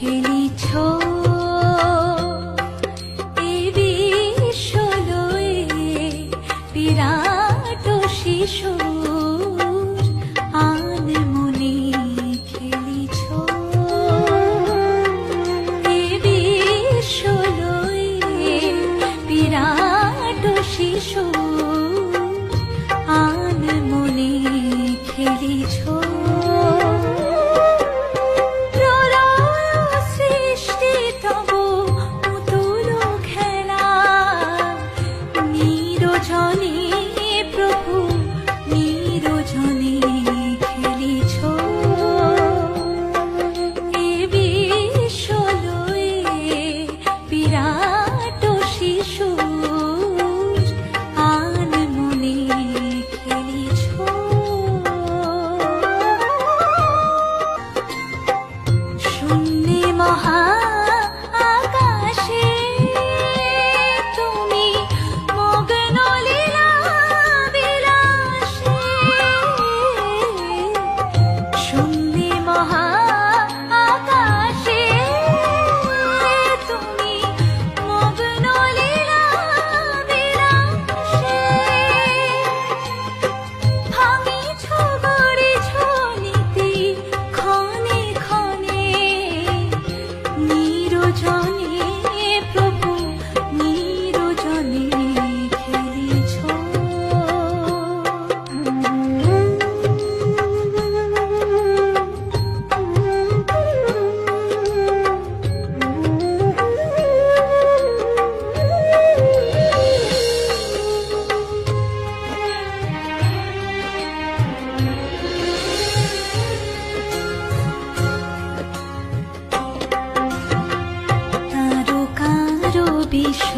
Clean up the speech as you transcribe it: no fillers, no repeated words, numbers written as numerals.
খেলিছ এ বিশ্বলয়ে বিরাট শিশুর আনমনে খেলিছ এ বিশ্বলয়ে বিরাট শিশুর আনমনে খেলিছ প্রভু নিরজনে খেলিছ এ বিশ্বলয়ে বিরাট শিশুর আনমনে খেলিছ শূন্যে মহা আকাশে তুমি মগ্ন লীলা বিলাসে শূন্যে মহা আকাশে তুমি মগ্ন লীলা বিলাসে ভাঙিছ গড়িছ নীতি ক্ষণে ক্ষণে নিরজনে প্রভু নিরজনে খেলিছ তারকার বিশ্ব